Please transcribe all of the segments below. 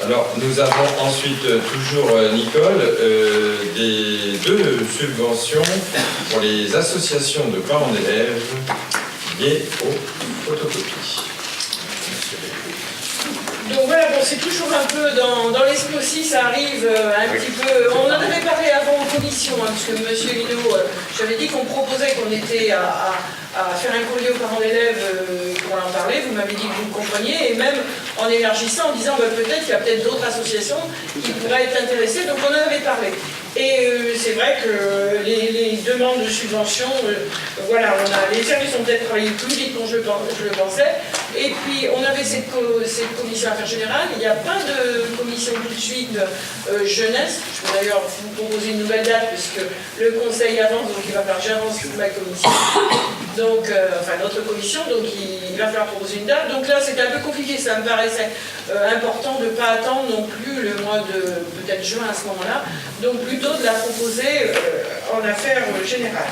Alors, nous avons ensuite toujours, Nicole, des deux subventions pour les associations de parents d'élèves liées aux photocopies. Donc voilà, bon, c'est toujours un peu dans l'esprit aussi, ça arrive un petit peu. On en avait parlé avant en commission, hein, parce que M. Hinault, j'avais dit qu'on proposait qu'on était à faire un courrier aux parents d'élèves pour en parler. Vous m'avez dit que vous le compreniez, et même en élargissant, en disant bah, peut-être qu'il y a peut-être d'autres associations qui pourraient être intéressées. Donc on en avait parlé. Et c'est vrai que les demandes de subventions, voilà, les services ont peut-être travaillé plus vite que je le pensais. Et puis on avait cette commission affaires générales. Il n'y a pas de commission tout de suite jeunesse. Je vais d'ailleurs vous proposer une nouvelle date puisque le conseil avance, donc il va falloir que j'avance pour ma commission. Donc, enfin notre commission, donc il va falloir proposer une date. Donc là c'était un peu compliqué, ça me paraissait important de ne pas attendre non plus le mois de peut-être juin à ce moment-là. Donc plutôt de la proposer en affaires générales.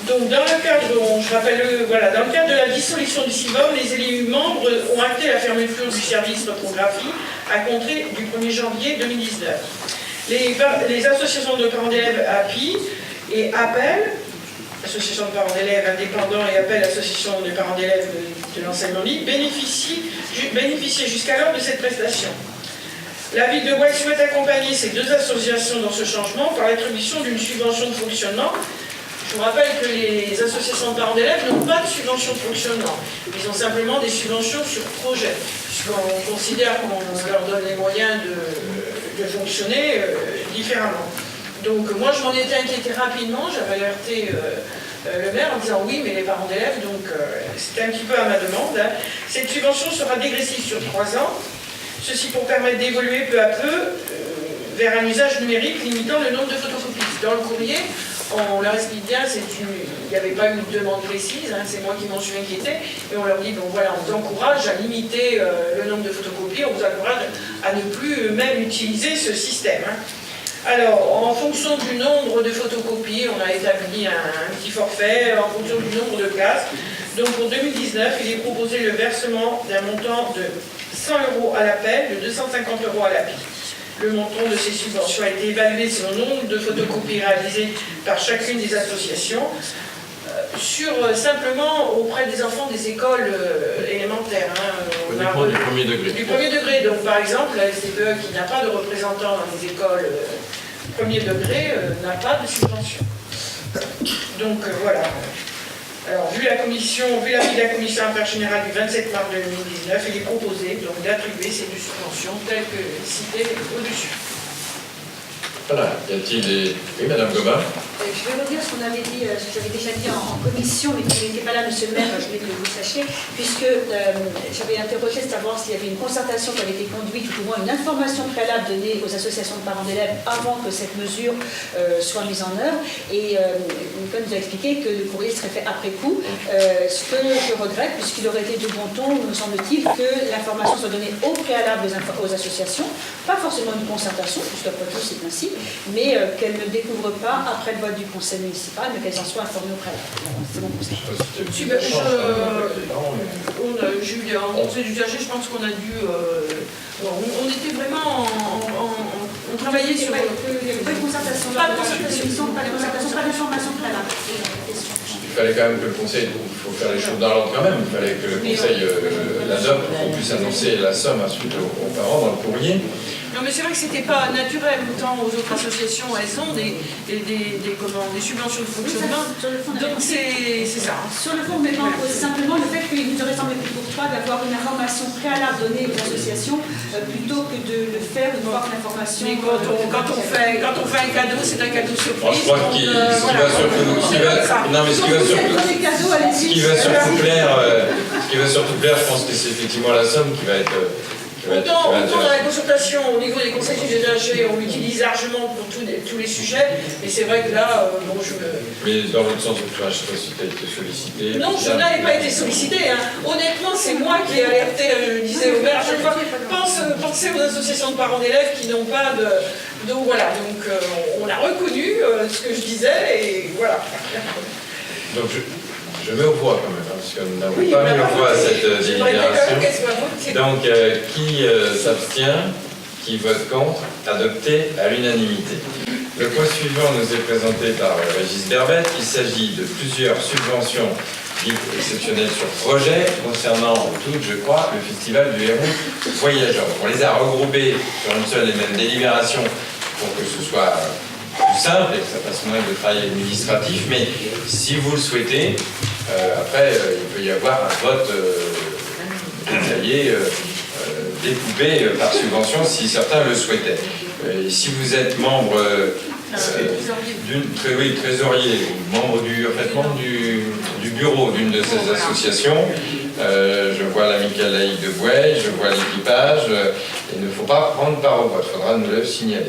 Donc dans le cadre, je rappelle, voilà, dans le cadre de la dissolution du CIVOM, les élus membres ont acté la fermeture du service reprographie à compter du 1er janvier 2019. Les associations de parents d'élèves API et APEL, Association de parents d'élèves indépendants et APEL, Association des parents d'élèves de l'enseignement libre, bénéficiaient jusqu'alors de cette prestation. La ville de Ouai souhaite accompagner ces deux associations dans ce changement par l'attribution d'une subvention de fonctionnement. Je vous rappelle que les associations de parents d'élèves n'ont pas de subvention de fonctionnement. Ils ont simplement des subventions sur projet, puisqu'on considère qu'on leur donne les moyens de fonctionner différemment. Donc moi je m'en étais inquiétée rapidement, j'avais alerté le maire en disant oui mais les parents d'élèves, donc c'était un petit peu à ma demande. Hein. Cette subvention sera dégressive sur 3 ans. Ceci pour permettre d'évoluer peu à peu vers un usage numérique limitant le nombre de photocopies. Dans le courrier, on leur explique bien, il n'y avait pas une demande précise, hein, c'est moi qui m'en suis inquiétée, et on leur dit, bon voilà, on vous encourage à limiter le nombre de photocopies, on vous encourage à ne plus même utiliser ce système. Hein. Alors, en fonction du nombre de photocopies, on a établi un petit forfait, en fonction du nombre de classes. Donc pour 2019, il est proposé le versement d'un montant de 100 € à l'appel, de 250 € à l'appel. Le montant de ces subventions a été évalué selon le nombre de photocopies réalisées par chacune des associations, simplement auprès des enfants des écoles élémentaires. Uniquement du premier degré. Du premier degré. Donc par exemple, la STPE qui n'a pas de représentant dans les écoles premier degré n'a pas de subvention. Donc voilà. Alors, vu l'avis de la commission affaires générales du 27 mars 2019, il est proposé donc d'attribuer ces deux subventions telles que citées au-dessus. Voilà, y a-t-il des... Oui, Madame Gobin. Je vais redire ce qu'on avait dit, ce que j'avais déjà dit en commission, mais qui n'était pas là, monsieur le maire, je voulais que vous le sachiez, puisque j'avais interrogé savoir s'il y avait une concertation qui avait été conduite, ou au moins une information préalable donnée aux associations de parents d'élèves avant que cette mesure soit mise en œuvre. Et Nicole nous a expliqué que le courrier serait fait après coup, ce que je regrette, puisqu'il aurait été de bon ton, me semble-t-il, que l'information soit donnée au préalable aux associations, pas forcément une concertation, puisqu'après tout c'est ainsi, mais qu'elles ne découvrent pas après le vote du conseil municipal, mais qu'elles en soient informées au préalable. C'est mon conseil. J'ai eu un conseil d'usagers, je pense qu'on a dû... on était vraiment on travaillait sur... Pas de concertation, pas de concertation, pas d'information préalable. Il fallait quand même que le conseil, il faut faire les choses dans l'ordre quand même, il fallait que le conseil l'adopte pour qu'on puisse annoncer la somme ensuite aux parents dans le courrier. Non mais c'est vrai que c'était pas naturel, autant aux autres associations, elles ont des subventions de fonctionnement, donc c'est ça. Sur le fond, maintenant, simplement le fait qu'il nous aurait semblé plus pourquoi d'avoir une information préalable donnée aux associations plutôt que de le faire une fois que l'information... Mais quand on fait un cadeau, c'est un cadeau surprise. Je crois que ce qui va surtout plaire, je pense que c'est effectivement la somme qui va être... Autant dans la consultation au niveau des conseils d'usagers, on l'utilise largement pour tous les sujets, mais c'est vrai que là, Mais dans l'autre sens, je ne sais pas si tu as été sollicité. Non, je n'avais pas été sollicité. Hein. Honnêtement, c'est moi qui ai alerté, je disais au maire à chaque fois, pensez aux associations de parents d'élèves qui n'ont pas de... Donc voilà, on a reconnu ce que je disais, et voilà. Donc je mets au voix quand même, parce que nous n'avons pas mis au voix cette délibération. Donc, qui s'abstient? Qui vote contre? Adopté à l'unanimité. Le point suivant nous est présenté par Régis Berbet. Il s'agit de plusieurs subventions dites exceptionnelles sur projet concernant toutes, je crois, le Festival du Héron Voyageur. On les a regroupées sur une seule et même délibération pour que ce soit plus simple et que ça fasse moins de travail administratif, mais si vous le souhaitez, après il peut y avoir un vote détaillé, découpé par subvention si certains le souhaitaient. Et si vous êtes membre trésorier, membre du bureau d'une de ces associations, je vois l'amicale laïque de Boueuil, je vois l'équipage, il ne faut pas prendre part au vote, il faudra nous le signaler.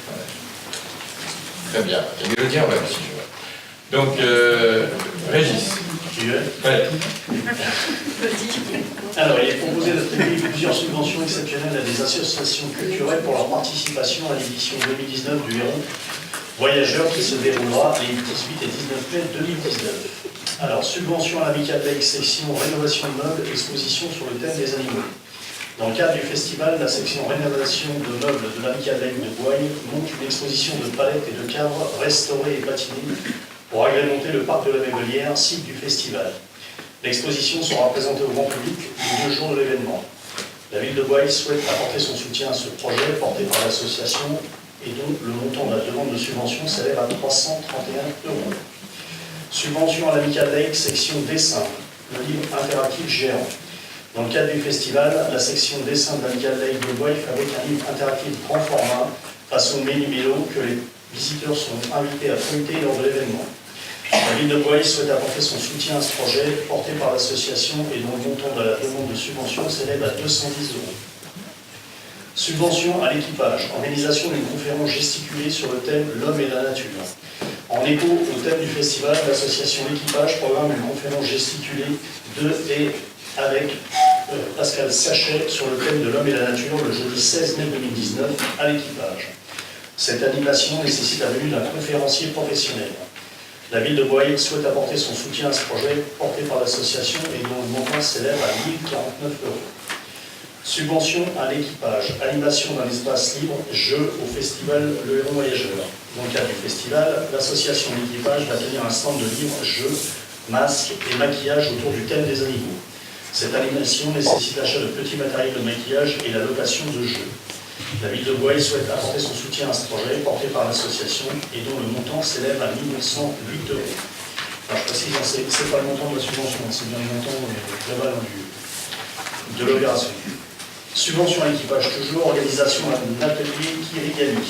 Voilà. Très bien. Et le dire, si je vois. Donc, Régis. Ouais. Alors, il est proposé d'attribuer plusieurs subventions exceptionnelles à des associations culturelles pour leur participation à l'édition 2019 du Héron Voyageur qui se déroulera les 18 et 19 mai 2019. Alors, subvention à l'amicale laïque section rénovation de meubles, exposition sur le thème des animaux. Dans le cadre du festival, la section rénovation de meubles de l'amicale laïque de Boueuil monte une exposition de palettes et de cadres restaurés et patinés pour agrémenter le parc de la Mévelière, site du festival. L'exposition sera présentée au grand public les 2 jours de l'événement. La ville de Boueuil souhaite apporter son soutien à ce projet porté par l'association et dont le montant de la demande de subvention s'élève à 331 €. Subvention à l'amicale laïque section dessin, le livre interactif géant. Dans le cadre du festival, la section dessin de l'amicale laïque de Boueuil fabrique un livre interactif grand format façon Méli-Mélo que les visiteurs sont invités à feuilleter lors de l'événement. La ville de Boueuil souhaite apporter son soutien à ce projet porté par l'association et dont le montant de la demande de subvention s'élève à 210 €. Subvention à l'équipage, organisation d'une conférence gesticulée sur le thème L'homme et la nature. En écho au thème du festival, l'association L'équipage programme une conférence gesticulée de et avec Pascal Sachet sur le thème de l'homme et la nature le jeudi 16 mai 2019 à l'équipage. Cette animation nécessite la venue d'un conférencier professionnel. La ville de Boueuil souhaite apporter son soutien à ce projet porté par l'association et dont le montant s'élève à 1049 €. Subvention à l'équipage, animation d'un espace libre, jeu au festival Le Héron Voyageur. Dans le cadre du festival, l'association L'équipage va tenir un stand de livres, jeux, masques et maquillage autour du thème des animaux. Cette animation nécessite l'achat de petits matériels de maquillage et la location de jeux. La ville de Boueuil souhaite apporter son soutien à ce projet porté par l'association et dont le montant s'élève à 1908 €. Alors je précise, c'est pas le montant de la subvention, c'est bien le montant global de l'opération. Subvention à l'équipage toujours, organisation d'un atelier Kirigami.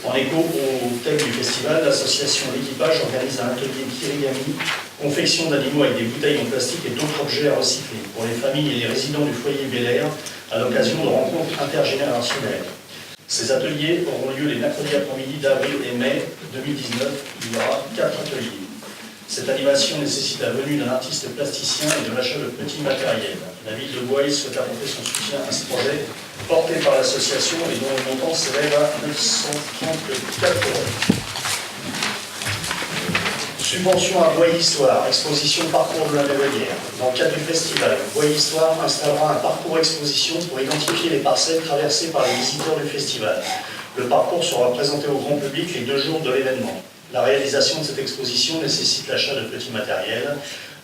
En écho au thème du festival, l'association L'équipage organise un atelier Kirigami, confection d'animaux avec des bouteilles en plastique et d'autres objets à recycler, pour les familles et les résidents du foyer Bel Air, à l'occasion de rencontres intergénérationnelles. Ces ateliers auront lieu les mercredis après-midi d'avril et mai 2019. Il y aura 4 ateliers. Cette animation nécessite la venue d'un artiste plasticien et de l'achat de petits matériels. La ville de Boueuil souhaite apporter son soutien à ce projet porté par l'association et dont le montant s'élève à 934 €. Subvention à Boueuil Histoire, exposition parcours de la Mévelière. Dans le cadre du festival, Boueuil Histoire installera un parcours exposition pour identifier les parcelles traversées par les visiteurs du festival. Le parcours sera présenté au grand public les 2 jours de l'événement. La réalisation de cette exposition nécessite l'achat de petits matériels.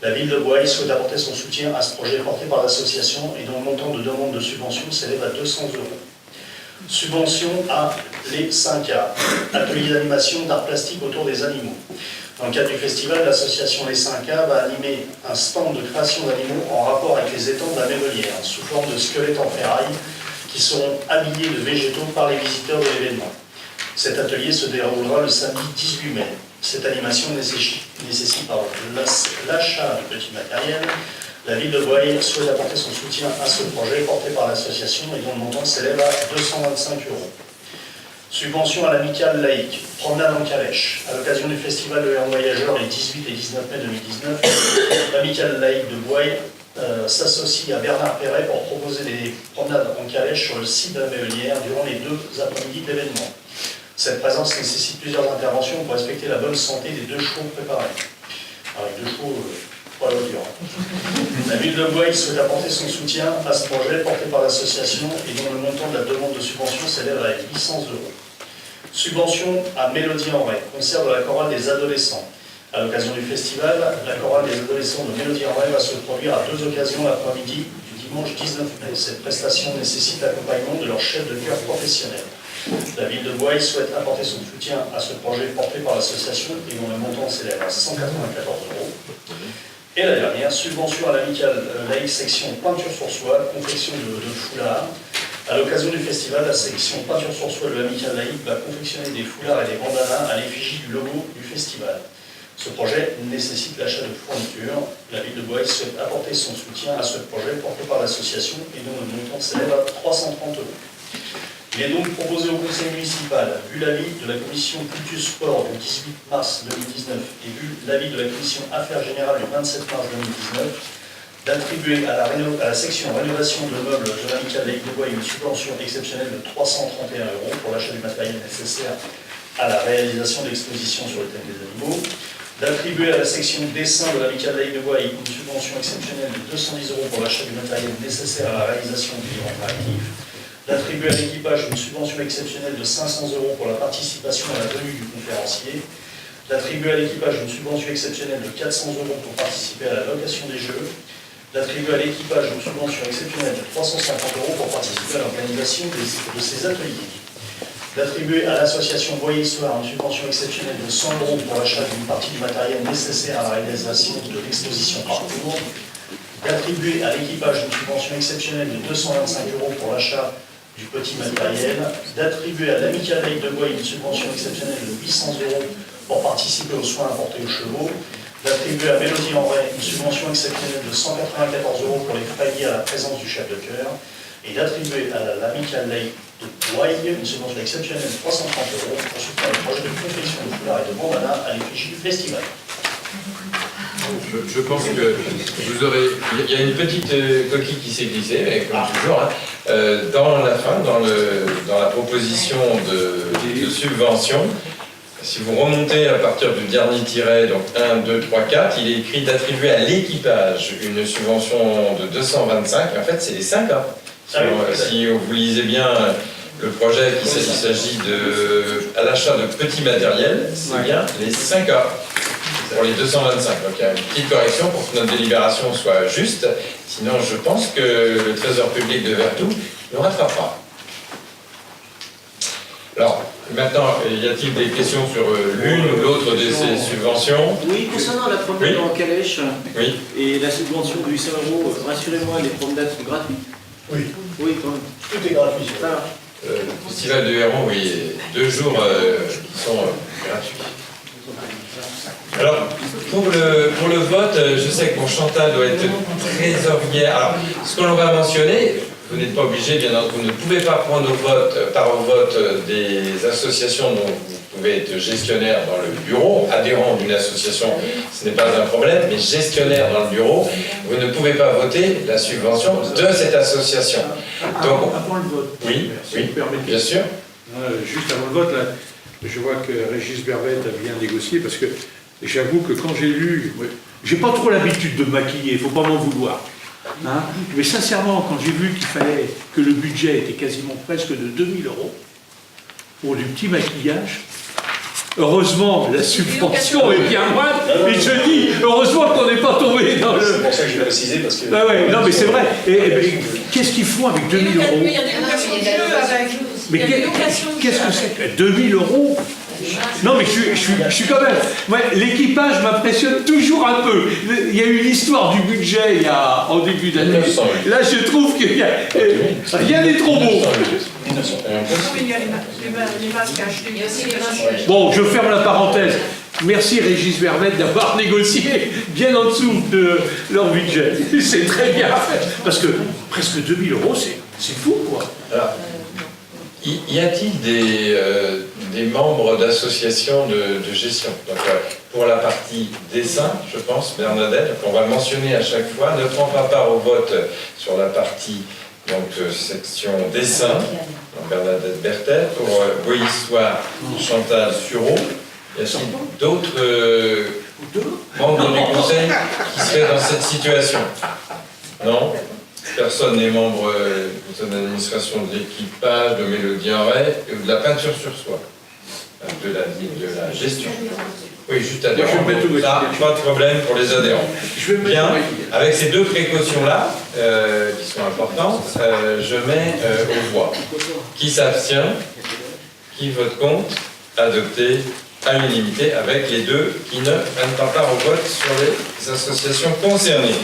La ville de Boueuil souhaite apporter son soutien à ce projet porté par l'association et dont le montant de demande de subvention s'élève à 200 €. Subvention à les 5A, atelier d'animation d'art plastique autour des animaux. Dans le cadre du festival, l'association Les 5A va animer un stand de création d'animaux en rapport avec les étangs de la Mévelière, sous forme de squelettes en ferraille, qui seront habillés de végétaux par les visiteurs de l'événement. Cet atelier se déroulera le samedi 18 mai. Cette animation nécessite l'achat de petits matériels. La ville de Boueuil souhaite apporter son soutien à ce projet porté par l'association et dont le montant s'élève à 225 €. Subvention à l'amicale laïque, promenade en calèche. À l'occasion du festival de Héron Voyageur les 18 et 19 mai 2019, l'amicale laïque de Boueuil s'associe à Bernard Perret pour proposer des promenades en calèche sur le site de la Mévelière durant les 2 après-midi de l'événement. Cette présence nécessite plusieurs interventions pour respecter la bonne santé des 2 chevaux préparés. Alors, les 2 chevaux Pas l'audio. La ville de Bois souhaite apporter son soutien à ce projet porté par l'association et dont le montant de la demande de subvention s'élève à 800 €. Subvention à Mélodie en Ré, concert de la chorale des adolescents. À l'occasion du festival, la chorale des adolescents de Mélodie en Ré va se produire à 2 occasions l'après-midi du dimanche 19 mai. Cette prestation nécessite l'accompagnement de leur chef de chœur professionnel. La ville de Bois souhaite apporter son soutien à ce projet porté par l'association et dont le montant s'élève à 194 €. Et la dernière, subvention à l'amicale laïque section peinture sur soie, confection de foulards. À l'occasion du festival, la section peinture sur soie de l'amicale laïque va confectionner des foulards et des bandanas à l'effigie du logo du festival. Ce projet nécessite l'achat de fournitures. La ville de Bois souhaite apporter son soutien à ce projet porté par l'association et dont le montant s'élève à 330 €. Il est donc proposé au conseil municipal, vu l'avis de la commission Culture Sport du 18 mars 2019 et vu l'avis de la commission Affaires Générales du 27 mars 2019, d'attribuer à la section rénovation de meubles de l'amicale laïque de Bois une subvention exceptionnelle de 331 € pour l'achat du matériel nécessaire à la réalisation d'expositions sur le thème des animaux, d'attribuer à la section dessin de l'amicale laïque de Bois une subvention exceptionnelle de 210 € pour l'achat du matériel nécessaire à la réalisation du livre interactif, d'attribuer à l'équipage une subvention exceptionnelle de 500 € pour la participation à la tenue du conférencier, d'attribuer à l'équipage une subvention exceptionnelle de 400 € pour participer à la location des jeux, d'attribuer à l'équipage une subvention exceptionnelle de 350 € pour participer à l'organisation de ces ateliers, d'attribuer à l'association Bois Histoire une subvention exceptionnelle de 100 € pour l'achat d'une partie du matériel nécessaire à la réalisation de l'exposition Parcours, d'attribuer à l'équipage une subvention exceptionnelle de 225 € pour l'achat du petit matériel, d'attribuer à l'amicale laïque de Bois une subvention exceptionnelle de 800 € pour participer aux soins apportés aux chevaux, d'attribuer à Mélodie en Ré une subvention exceptionnelle de 194 € pour les frais liés à la présence du chef de chœur, et d'attribuer à l'amicale laïque de Bois une subvention exceptionnelle de 330 € pour soutenir le projet de confection de foulards et de bandanas à l'effigie du festival. Je pense que vous aurez... Il y a une petite coquille qui s'est glissée, mais comme toujours, hein, dans la fin, dans la proposition de subvention, si vous remontez à partir du dernier tiret, donc 1, 2, 3, 4, il est écrit d'attribuer à l'équipage une subvention de 225, en fait c'est les 5 ans. Si vous lisez bien le projet, il s'agit à l'achat de petits matériels, c'est bien les 5 ans. Pour les 225, donc il y a une petite correction pour que notre délibération soit juste, sinon je pense que le Trésor public de Vertou ne rattrapera. Alors, maintenant, y a-t-il des questions sur l'une ou l'autre de ces subventions? Oui, concernant la promenade en calèche oui. Et la subvention de 800 €, rassurez-moi, les promenades sont gratuites? Oui, Oui, quand même. tout est gratuit. Ah. Le Festival de Héron, oui, 2 jours qui sont gratuits. Alors, pour le vote, je sais que mon Chantal doit être trésorière. Alors, ce que l'on va mentionner, vous n'êtes pas obligé, bien entendu, vous ne pouvez pas prendre part au vote des associations dont vous pouvez être gestionnaire dans le bureau, adhérent d'une association, ce n'est pas un problème, mais gestionnaire dans le bureau, vous ne pouvez pas voter la subvention de cette association. Donc, avant le vote. Oui, oui, bien sûr. Juste avant le vote, là, je vois que Régis Berbet a bien négocié parce que j'avoue que quand j'ai lu, j'ai pas trop l'habitude de me maquiller, il ne faut pas m'en vouloir. Hein, mais sincèrement, quand j'ai vu qu'il fallait que le budget était quasiment presque de 2000 € pour du petit maquillage, heureusement la subvention est bien moindre, et je dis, heureusement qu'on n'est pas tombé dans le... C'est pour ça que je l'ai précisé, parce que... Ah ouais, non mais c'est vrai, et qu'est-ce qu'ils font avec 2000 €? Il y a des locations de jeux avec... Mais qu'est-ce que c'est? 2000 €? Non mais je suis quand même... Ouais, l'équipage m'impressionne toujours un peu. Il y a eu l'histoire du budget en début d'année. Là je trouve qu'il y a... rien n'est trop beau. Il y a les masques achetés. Il y a aussi les masques. Bon, je ferme la parenthèse. Merci Régis Vermet d'avoir négocié bien en dessous de leur budget. C'est très bien. Parce que presque 2000 €, c'est fou quoi. Alors, y a-t-il des membres d'associations de gestion? Donc, pour la partie dessin, je pense, Bernadette, on va le mentionner à chaque fois, ne prend pas part au vote sur la partie section dessin, donc Bernadette Bertel, pour Bois Histoire, Chantal Sureau. Y a-t-il d'autres membre du conseil qui serait dans cette situation? Non? Personne n'est membre du conseil d'administration de l'équipage, de Mélodie Ray, ou de la peinture sur soie, de la gestion. Oui, juste adhérent. Moi, je vais me mettre au Ça, vote. pas de problème pour les adhérents. Je vais me mettre Bien, au vote. avec ces deux précautions-là, qui sont importantes, je mets aux voix. Qui s'abstient? Qui vote contre? Adopté à l'unanimité avec les deux qui ne prennent pas part au vote sur les associations concernées.